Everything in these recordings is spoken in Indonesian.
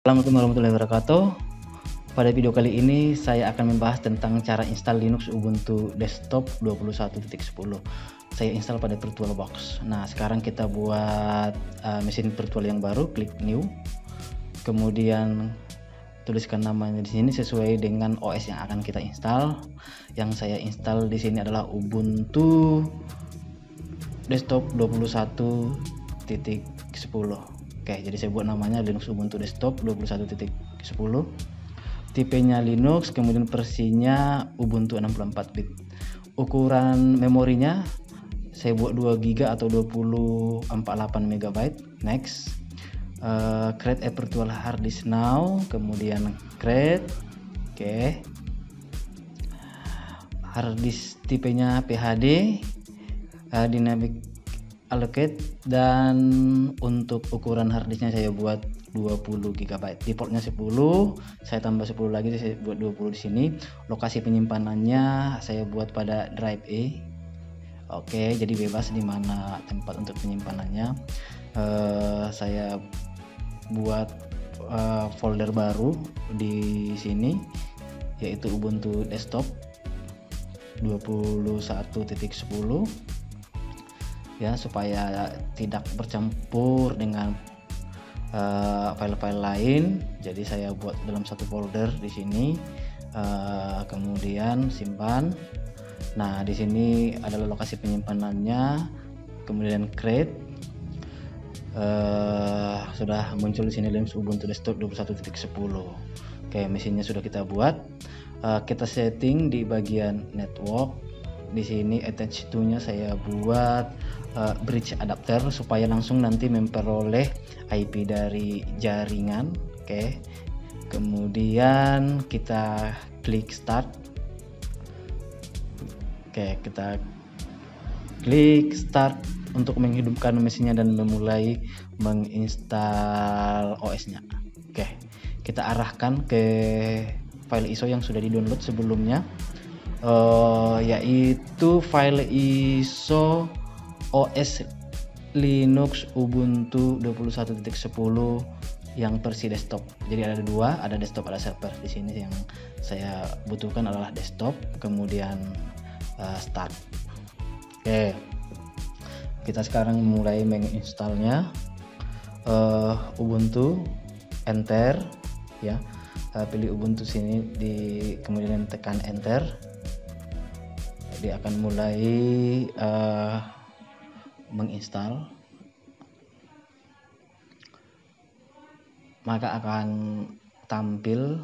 Assalamualaikum warahmatullahi wabarakatuh. Pada video kali ini saya akan membahas tentang cara install Linux Ubuntu Desktop 21.10. Saya install pada VirtualBox. Nah, sekarang kita buat mesin virtual yang baru, klik new. Kemudian tuliskan namanya di sini sesuai dengan OS yang akan kita install. Yang saya install di sini adalah Ubuntu Desktop 21.10. Oke, jadi saya buat namanya Linux Ubuntu Desktop 21.10. Tipenya Linux, kemudian versinya Ubuntu 64 bit. Ukuran memorinya saya buat 2 GB atau 2048 MB. Next. Create a virtual hard disk now, kemudian create. Oke. Hard disk tipenya PHD, dynamic allocate, dan untuk ukuran harddisknya saya buat 20 GB. Defaultnya 10, saya tambah 10 lagi, saya buat 20 di sini. Lokasi penyimpanannya saya buat pada drive E. Oke, jadi bebas di mana tempat untuk penyimpanannya. Saya buat folder baru di sini, yaitu Ubuntu Desktop 21.10. Ya, supaya tidak bercampur dengan file-file lain, jadi saya buat dalam satu folder di sini. Kemudian simpan. Nah, di sini adalah lokasi penyimpanannya, kemudian create. Sudah muncul di sini Linux Ubuntu Desktop 21.10. Oke, mesinnya sudah kita buat. Kita setting di bagian network. Di sini attach to-nya saya buat bridge adapter supaya langsung nanti memperoleh IP dari jaringan. Oke. Kemudian kita klik start. Oke, kita klik start untuk menghidupkan mesinnya dan memulai menginstal OS-nya. Oke. Kita arahkan ke file ISO yang sudah di-download sebelumnya. Yaitu file ISO OS Linux Ubuntu 21.10 yang versi desktop. Jadi ada dua, ada desktop, ada server. Di sini yang saya butuhkan adalah desktop, kemudian start. Oke, kita sekarang mulai menginstalnya. Ubuntu, enter, ya. Pilih Ubuntu sini, kemudian tekan enter. Dia akan mulai menginstal, maka akan tampil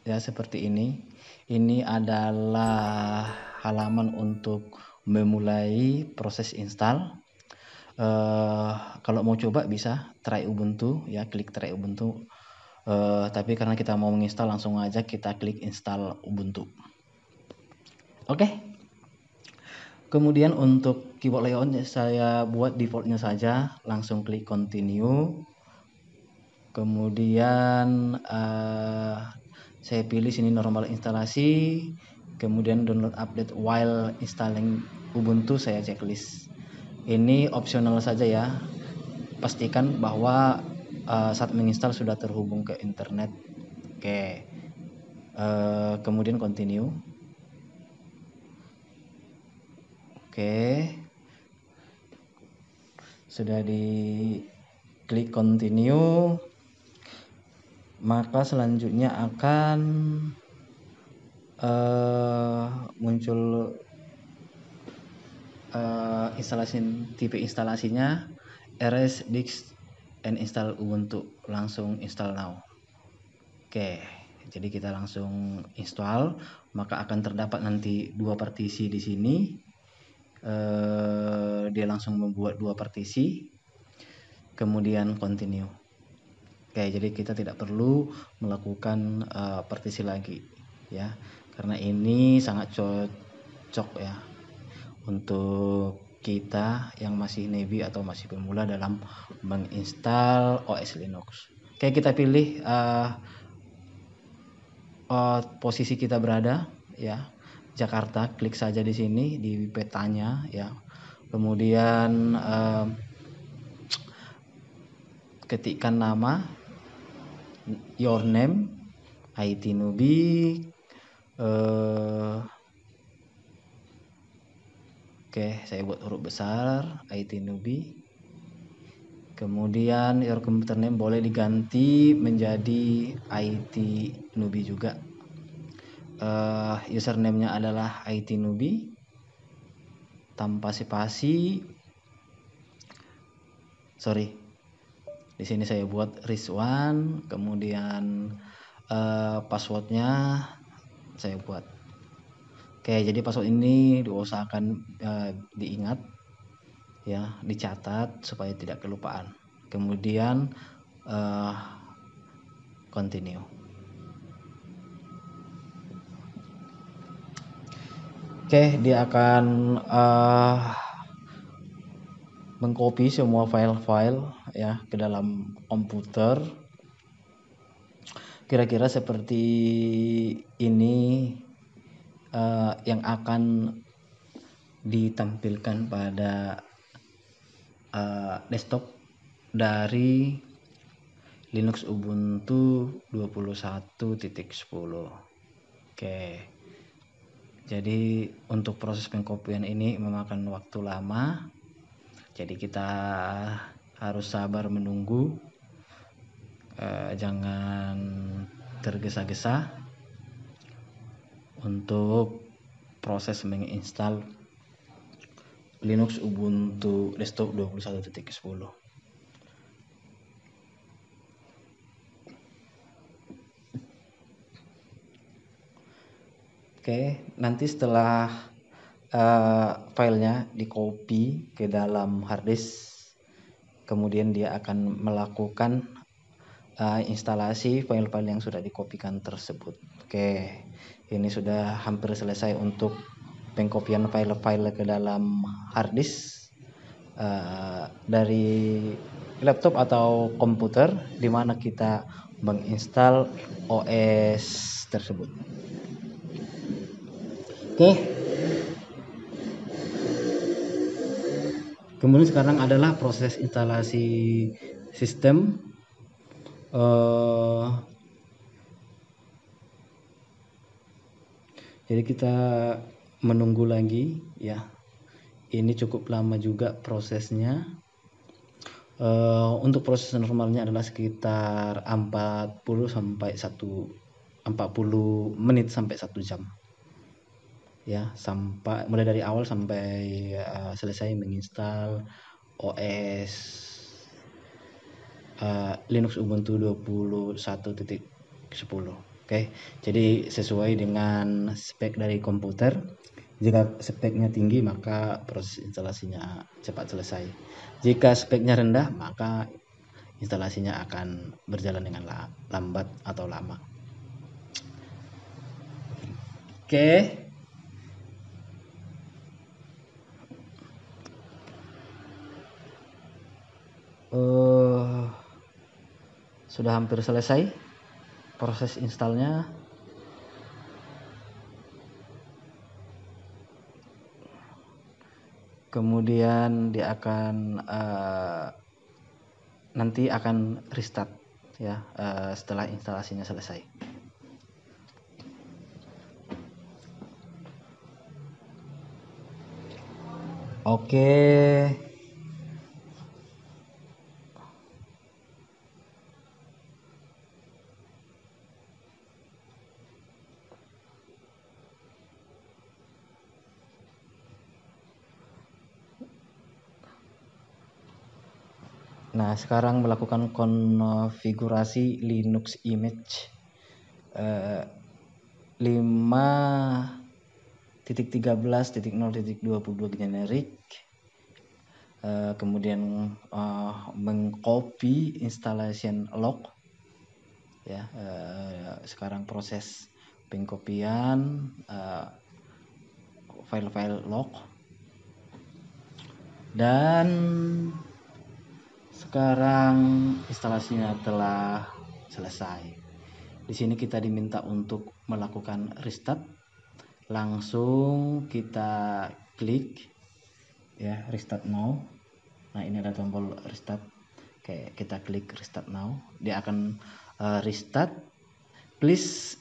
ya seperti ini. Ini adalah halaman untuk memulai proses install. Kalau mau coba bisa try Ubuntu, ya, klik try Ubuntu. Tapi karena kita mau menginstal, langsung aja kita klik install Ubuntu. Oke. Kemudian untuk keyboard layout saya buat defaultnya saja, langsung klik continue. Kemudian saya pilih sini normal instalasi, kemudian download update while installing Ubuntu saya checklist. Ini opsional saja ya. Pastikan bahwa saat menginstal sudah terhubung ke internet. Oke. Kemudian continue. Oke, sudah diklik continue, maka selanjutnya akan muncul instalasi, tipe instalasinya rs disk and install Ubuntu. Langsung install now. Oke, jadi kita langsung install, maka akan terdapat nanti dua partisi di sini. Dia langsung membuat dua partisi, kemudian continue. Oke, jadi kita tidak perlu melakukan partisi lagi, ya, karena ini sangat cocok ya untuk kita yang masih newbie atau masih pemula dalam menginstal OS Linux. Oke, kita pilih posisi kita berada, ya. Jakarta, klik saja di sini di petanya, ya. Kemudian ketikkan nama, your name, IT newbie, oke, saya buat huruf besar, IT newbie. Kemudian your computer name boleh diganti menjadi IT newbie juga. Username-nya adalah IT newbie tanpa spasi. Sorry, di sini saya buat Rizwan. Kemudian passwordnya saya buat. Oke, jadi password ini diusahakan diingat, ya, dicatat supaya tidak kelupaan. Kemudian continue. Oke, dia akan mengcopy semua file-file ya ke dalam komputer. Kira-kira seperti ini yang akan ditampilkan pada desktop dari Linux Ubuntu 21.10. Oke. Jadi untuk proses pengkopian ini memakan waktu lama. Jadi kita harus sabar menunggu. Jangan tergesa-gesa untuk proses menginstal Linux Ubuntu Desktop 21.10. Oke, nanti setelah filenya di copy ke dalam harddisk, kemudian dia akan melakukan instalasi file-file yang sudah dikopikan tersebut. Oke, ini sudah hampir selesai untuk pengkopian file-file ke dalam harddisk dari laptop atau komputer di mana kita menginstal OS tersebut. Oke. Kemudian sekarang adalah proses instalasi sistem. Jadi kita menunggu lagi ya. Ini cukup lama juga prosesnya. Untuk proses normalnya adalah sekitar 40 menit sampai 1 jam. Ya, sampai mulai dari awal sampai selesai menginstal OS Linux Ubuntu 21.10. Oke, jadi sesuai dengan spek dari komputer. Jika speknya tinggi maka proses instalasinya cepat selesai. Jika speknya rendah maka instalasinya akan berjalan dengan lambat atau lama. Oke. Sudah hampir selesai proses installnya. Kemudian dia akan nanti akan restart ya setelah instalasinya selesai. Oke. Nah, sekarang melakukan konfigurasi Linux image 5.13.0.22 generic. Kemudian mengcopy installation log ya. Sekarang proses pengkopian file-file log, dan sekarang instalasinya telah selesai. Di sini kita diminta untuk melakukan restart. Langsung kita klik ya, restart now. Nah, ini ada tombol restart. Oke, kita klik restart now. Dia akan restart, please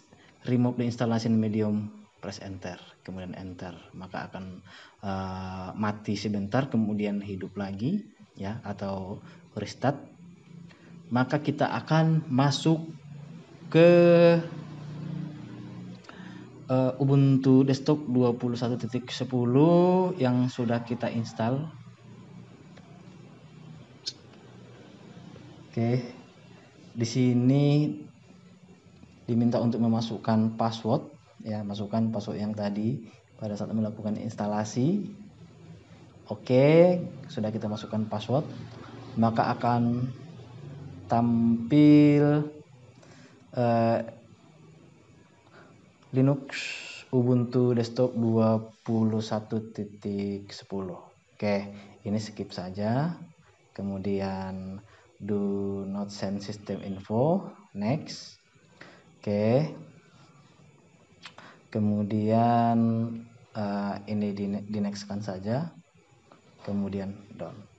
remove the installation medium, press enter, kemudian enter, maka akan mati sebentar kemudian hidup lagi ya, atau restart. Maka kita akan masuk ke Ubuntu desktop 21.10 yang sudah kita install. Oke, di sini diminta untuk memasukkan password ya, masukkan password yang tadi pada saat melakukan instalasi. Oke, sudah kita masukkan password, maka akan tampil Linux Ubuntu desktop 21.10. Oke, ini skip saja. Kemudian do not send system info, next. Oke. Kemudian ini di next kan saja. Kemudian done.